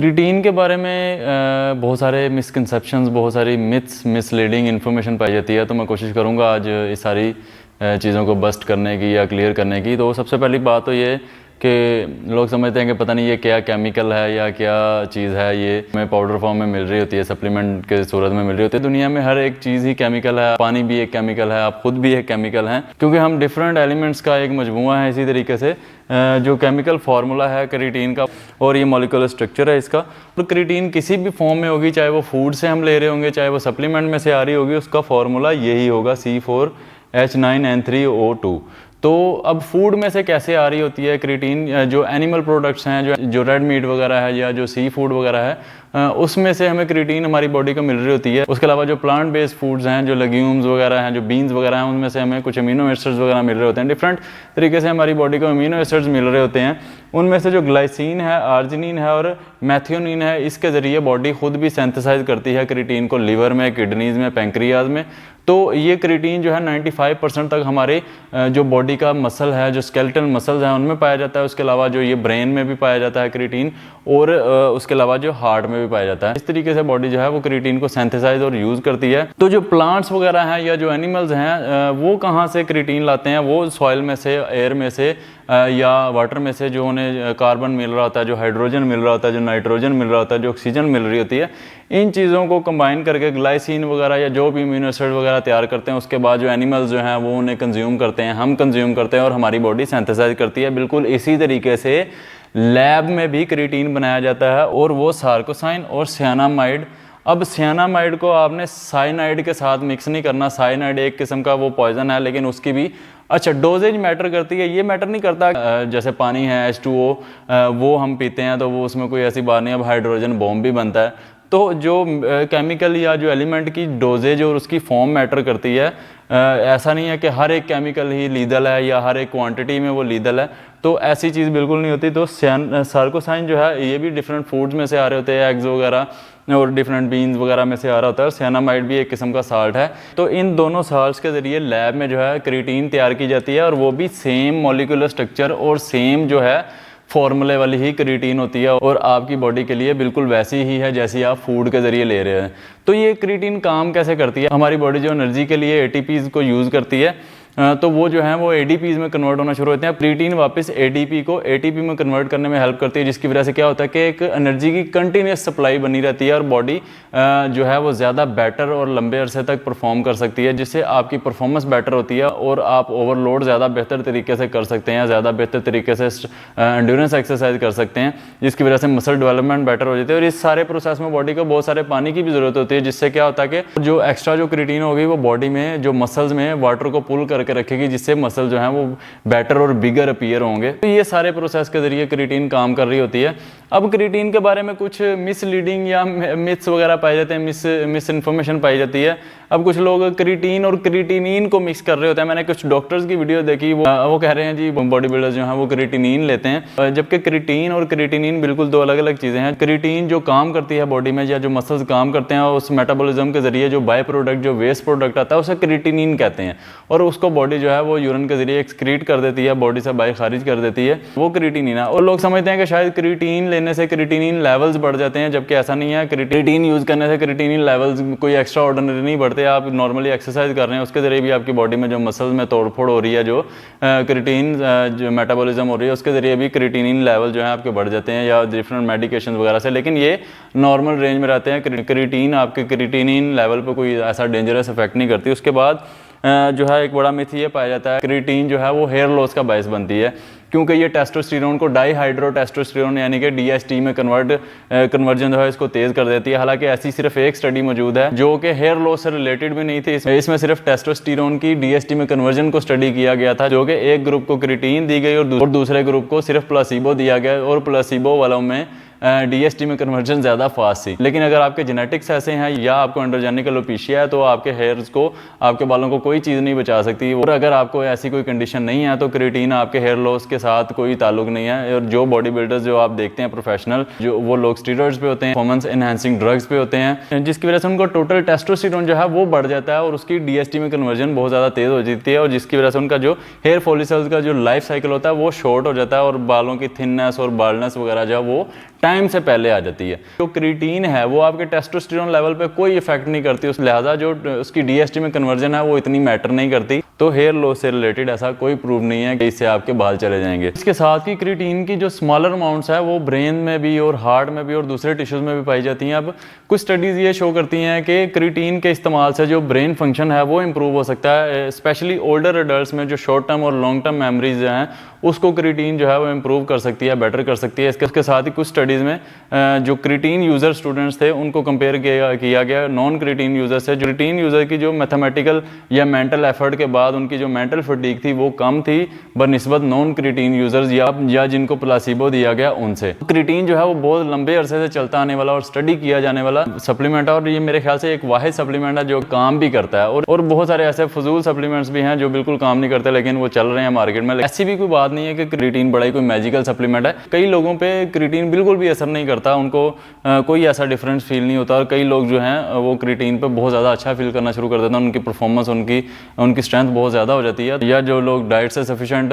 Creatine के बारे में बहुत सारे मिसकंसेप्शंस, बहुत सारी मिथ्स, मिसलीडिंग इन्फॉर्मेशन पाई जाती है। तो मैं कोशिश करूँगा आज इस सारी चीज़ों को बस्ट करने की या क्लियर करने की। तो सबसे पहली बात तो ये कि लोग समझते हैं कि पता नहीं ये क्या केमिकल है या क्या चीज़ है, ये हमें पाउडर फॉर्म में मिल रही होती है, सप्लीमेंट के सूरत में मिल रही होती है। दुनिया में हर एक चीज़ ही केमिकल है, पानी भी एक केमिकल है, आप खुद भी एक केमिकल हैं, क्योंकि हम डिफरेंट एलिमेंट्स का एक मजमूआ है। इसी तरीके से जो केमिकल फार्मूला है क्रिएटिन का और ये मॉलिक्यूलर स्ट्रक्चर है इसका, तो क्रिएटिन किसी भी फॉर्म में होगी, चाहे वो फूड से हम ले रहे होंगे, चाहे वो सप्लीमेंट में से आ रही होगी, उसका फार्मूला यही होगा C4H9N3O2। तो अब फूड में से कैसे आ रही होती है क्रिएटिन? जो एनिमल प्रोडक्ट्स हैं, जो रेड मीट वगैरह है या जो सी फूड वगैरह है, उसमें से हमें क्रिएटिन हमारी बॉडी को मिल रही होती है। उसके अलावा जो प्लांट बेस्ड फूड्स हैं, जो लेग्यूम्स वगैरह हैं, जो बीन्स वगैरह हैं, उनमें से हमें कुछ अमीनो एसिड्स वगैरह मिल रहे होते हैं। डिफरेंट तरीके से हमारी बॉडी को अमीनो एसिड्स मिल रहे होते हैं। उनमें से जो ग्लाइसिन है, आर्जिनिन है और मैथियोनिन है, इसके ज़रिए बॉडी खुद भी सिंथेसाइज करती है क्रिएटिन को लिवर में, किडनीज में, पैंक्रियाज में। तो ये क्रिएटिन जो है 95% तक हमारे जो बॉडी का मसल है, जो स्केलेटल मसल्स हैं, उनमें पाया जाता है। उसके अलावा जो ये ब्रेन में भी पाया जाता है क्रिएटिन, और उसके अलावा जो हार्ट में भी पाया जाता है। इस तरीके से बॉडी जो है वो क्रिएटिन को सिंथेसाइज और यूज़ करती है। तो जो प्लांट्स वगैरह हैं या जो एनिमल्स हैं, वो कहाँ से क्रिएटिन लाते हैं? वो सॉइल में से, एयर में से या वाटर में से, जो उन्हें कार्बन मिल रहा होता है, जो हाइड्रोजन मिल रहा होता है, जो नाइट्रोजन मिल रहा होता है, जो ऑक्सीजन मिल रही होती है, इन चीज़ों को कंबाइन करके ग्लाइसिन वगैरह या जो भी अमीनो एसिड वगैरह तैयार करते हैं। उसके बाद जो एनिमल्स जो हैं वो उन्हें कंज्यूम करते हैं, हम कंज्यूम करते हैं और हमारी बॉडी सिंथेसाइज करती है। बिल्कुल इसी तरीके से लैब में भी क्रिएटिन बनाया जाता है, और वो सार्कोसाइन और सियानामाइड। अब सियानामाइड को आपने साइनाइड के साथ मिक्स नहीं करना। साइनाइड एक किस्म का वो पॉइजन है, लेकिन उसकी भी डोजेज मैटर करती है। ये मैटर नहीं करता जैसे पानी है H2O, वो हम पीते हैं तो वो उसमें कोई ऐसी बात नहीं, अब हाइड्रोजन बॉम्ब भी बनता है। तो जो केमिकल या जो एलिमेंट की डोजेज और उसकी फॉर्म मैटर करती है। ऐसा नहीं है कि हर एक केमिकल ही लीदल है या हर एक क्वांटिटी में वो लीदल है, तो ऐसी चीज़ बिल्कुल नहीं होती। तो सार्कोसाइन जो है ये भी डिफरेंट फूड्स में से आ रहे होते हैं, एग्स वगैरह और डिफरेंट बीन्स वगैरह में से आ रहा होता है। और सियानामाइड भी एक किस्म का साल्ट है। तो इन दोनों साल्ट्स के ज़रिए लैब में जो है क्रिएटिन तैयार की जाती है, और वो भी सेम मॉलिक्यूलर स्ट्रक्चर और सेम जो है फॉर्मूले वाली ही क्रिएटिन होती है, और आपकी बॉडी के लिए बिल्कुल वैसी ही है जैसी आप फूड के ज़रिए ले रहे हैं। तो ये क्रिएटिन काम कैसे करती है? हमारी बॉडी जो एनर्जी के लिए ATPs को यूज़ करती है, तो वो जो है वो ADPs में कन्वर्ट होना शुरू होते हैं। क्रिएटिन वापस ADP को ATP में कन्वर्ट करने में हेल्प करती है, जिसकी वजह से क्या होता है कि एक एनर्जी की कंटिन्यूस सप्लाई बनी रहती है, और बॉडी जो है वो ज़्यादा बेटर और लंबे अरसे तक परफॉर्म कर सकती है, जिससे आपकी परफॉर्मेंस बेटर होती है और आप ओवरलोड ज़्यादा बेहतर तरीके से कर सकते हैं, ज़्यादा बेहतर तरीके से एंड्योरेंस एक्सरसाइज कर सकते हैं, जिसकी वजह से मसल डेवलपमेंट बेटर हो जाती है। और इस सारे प्रोसेस में बॉडी को बहुत सारे पानी की भी ज़रूरत होती है, जिससे क्या होता है कि जो एक्स्ट्रा जो क्रिएटिन होगी वो बॉडी में जो मसल्स में वाटर को पुल करके रखेगी, जिससे मसल जो है वो बेटर और बिगर अपीयर होंगे। तो ये सारे प्रोसेस के जरिए क्रिएटिन काम कर रही होती है। अब क्रिएटिन के बारे में कुछ मिसलीडिंग या मिथ्स वगैरह पाए जाते हैं, मिस इन्फॉर्मेशन पाई जाती है। अब कुछ लोग क्रिएटिन और क्रिएटिनिन को मिक्स कर रहे होते हैं। मैंने कुछ डॉक्टर्स की वीडियो देखी, वो कह रहे हैं जी बॉडी बिल्डर्स जो हैं वो क्रिएटिनिन लेते हैं, जबकि क्रिएटिन और क्रिएटिनिन बिल्कुल दो अलग अलग चीज़ें हैं। क्रिएटिन जो काम करती है बॉडी में, या जो मसल्स काम करते हैं, उस मेटाबॉलिज्म के जरिए जो बाय प्रोडक्ट, जो वेस्ट प्रोडक्ट आता है, उसे क्रिएटिनिन कहते हैं, और उसको बॉडी जो है वो यूरिन के जरिए एक्सक्रीट कर देती है, बॉडी से बाहर खारिज कर देती है, वो क्रिएटिनिन है। और लोग समझते हैं कि शायद क्रिएटिन लेने से क्रिएटिनिन लेवल्स बढ़ जाते हैं, जबकि ऐसा नहीं है। क्रिएटिन यूज़ करने से क्रिएटिनिन लेवल्स कोई एक्स्ट्रा ऑर्डिनरी नहीं बढ़ते। आप नॉर्मली एक्सरसाइज कर रहे हैं, उसके जरिए भी आपकी बॉडी में जो मसल्स में तोड़फोड़ हो रही है, जो क्रिएटिन जो मेटाबॉलिज्म हो रही है, उसके जरिए भी क्रिएटिनिन लेवल जो है आपके बढ़ जाते हैं, या डिफरेंट मेडिकेशन वगैरह से, लेकिन ये नॉर्मल रेंज में रहते हैं। क्रिएटिन आपके क्रिएटिनिन लेवल पर कोई ऐसा डेंजरस इफेक्ट नहीं करती। उसके बाद जो है एक बड़ा मिथ ये पाया जाता है, क्रिएटिन जो है वो हेयर लॉस का बायस बनती है, क्योंकि ये टेस्टोस्टेरोन को डाईहाइड्रोटेस्टोस्टेरोन यानी कि DHT में कन्वर्जन जो है इसको तेज़ कर देती है। हालांकि ऐसी सिर्फ एक स्टडी मौजूद है जो कि हेयर लॉस से रिलेटेड भी नहीं थी। इसमें सिर्फ टेस्टोस्टेरोन की DHT में कन्वर्जन को स्टडी किया गया था, जो कि एक ग्रुप को क्रिएटिन दी गई और दूसरे ग्रुप को सिर्फ प्लेसिबो दिया गया, और प्लेसिबो वालों में DHT में कन्वर्जन ज़्यादा फास्ट थी। लेकिन अगर आपके जेनेटिक्स ऐसे हैं या आपको एंड्रोजेनिक एलोपेशिया है, तो आपके हेयर्स को, आपके बालों को कोई चीज़ नहीं बचा सकती। और अगर आपको ऐसी कोई कंडीशन नहीं है, तो क्रिएटिन आपके हेयर लॉस के साथ कोई ताल्लुक नहीं है। और जो बॉडी बिल्डर्स जो आप देखते हैं प्रोफेशनल, जो वो लोग स्टीरॉइड्स पे होते हैं, परफॉर्मेंस एनहांसिंग ड्रग्स पे होते हैं, जिसकी वजह से उनको टोटल टेस्टोस्टेरोन जो है वो बढ़ जाता है, और उसकी DHT में कन्वर्जन बहुत ज़्यादा तेज़ हो जाती है, और जिसकी वजह से उनका जो हेयर फॉलिकल्स का जो लाइफ साइकिल होता है वो शॉर्ट हो जाता है, और बालों की थिननेस और बाल्डनेस वगैरह जो है वो टाइम से पहले आ जाती है। जो क्रिएटिन है वो आपके टेस्टोस्टेरोन लेवल पे कोई इफेक्ट नहीं करती, उस लिहाजा जो उसकी डीएसटी में कन्वर्जन है वो इतनी मैटर नहीं करती। तो हेयर लॉस से रिलेटेड ऐसा कोई प्रूव नहीं है कि इससे आपके बाल चले जाएंगे। इसके साथ ही क्रिएटिन की जो स्मॉलर अमाउंट्स है वो ब्रेन में भी और हार्ट में भी और दूसरे टिश्यूज में भी पाई जाती हैं। अब कुछ स्टडीज़ ये शो करती हैं कि क्रिएटिन के इस्तेमाल से जो ब्रेन फंक्शन है वो इम्प्रूव हो सकता है, स्पेशली ओल्डर एडल्ट्स में जो शॉर्ट टर्म और लॉन्ग टर्म मेमोरीज हैं उसको क्रिएटिन जो है वो इम्प्रूव कर सकती है, बेटर कर सकती है। इसके साथ ही कुछ स्टडीज़ में जो क्रिएटिन यूज़र स्टूडेंट्स थे उनको कंपेयर किया गया नॉन क्रिएटिन यूज़र से। जो क्रिएटिन यूज़र की जो मैथमेटिकल या मेंटल एफर्ट के बाद उनकी जो मेंटल फटीग थी वो कम थी बनिस्बत नॉन क्रिएटिन यूज़र्स या जिनको प्लासिबो दिया गया उनसे। क्रिएटिन जो है वो बहुत लंबे अरसे से चलता आने वाला और स्टडी किया जाने वाला सप्लीमेंट है और ये मेरे ख्याल से एक वाहिद सप्लीमेंट है जो काम भी करता है। और बहुत सारे ऐसे फजूल सप्लीमेंट्स भी हैं जो बिल्कुल काम नहीं करते लेकिन वो चल रहे हैं मार्केट में। ऐसी भी कोई बात नहीं है कि क्रिएटिन बड़ा ही कोई मैजिकल सप्लीमेंट है। कई लोगों पे क्रिएटिन बिल्कुल भी असर नहीं करता, उनको कोई ऐसा डिफरेंस फील नहीं होता और कई लोग जो हैं वो क्रिएटिन पे बहुत ज़्यादा अच्छा फील करना शुरू कर देते हैं, उनकी परफॉर्मेंस उनकी स्ट्रेंथ बहुत ज़्यादा हो जाती है। या जो लोग डाइट से सफिशेंट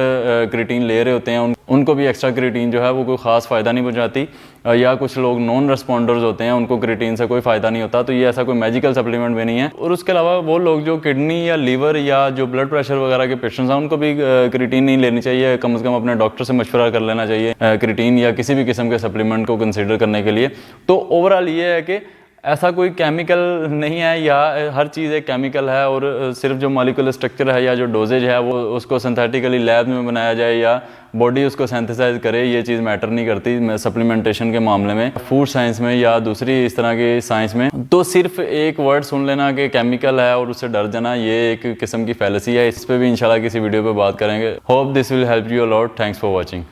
क्रिएटिन ले रहे होते हैं उनको भी एक्स्ट्रा क्रिएटिन जो है वो कोई ख़ास फ़ायदा नहीं पहुँचाती। या कुछ लोग नॉन रेस्पॉन्डर्स होते हैं उनको क्रिएटिन से कोई फ़ायदा नहीं होता। तो ये ऐसा कोई मैजिकल सप्लीमेंट भी नहीं है। और उसके अलावा वो लोग जो किडनी या लीवर या जो ब्लड प्रेशर वगैरह के पेशेंट्स हैं उनको भी क्रिएटिन नहीं लेनी चाहिए, कम से कम अपने डॉक्टर से मशवरा कर लेना चाहिए क्रिएटिन या किसी भी किस्म के सप्लीमेंट को कंसिडर करने के लिए। तो ओवरऑल ये है कि ऐसा कोई केमिकल नहीं है या हर चीज़ एक केमिकल है और सिर्फ जो मॉलिक्यूलर स्ट्रक्चर है या जो डोजेज है वो उसको सिंथेटिकली लैब में बनाया जाए या बॉडी उसको सिंथेसाइज करे, ये चीज़ मैटर नहीं करती सप्लीमेंटेशन के मामले में, फूड साइंस में या दूसरी इस तरह की साइंस में। तो सिर्फ एक वर्ड सुन लेना कि केमिकल है और उससे डर जाना ये एक किस्म की फैलेसी है। इस पर भी इंशाल्लाह किसी वीडियो पे बात करेंगे। Hope this will help you a lot. Thanks for watching.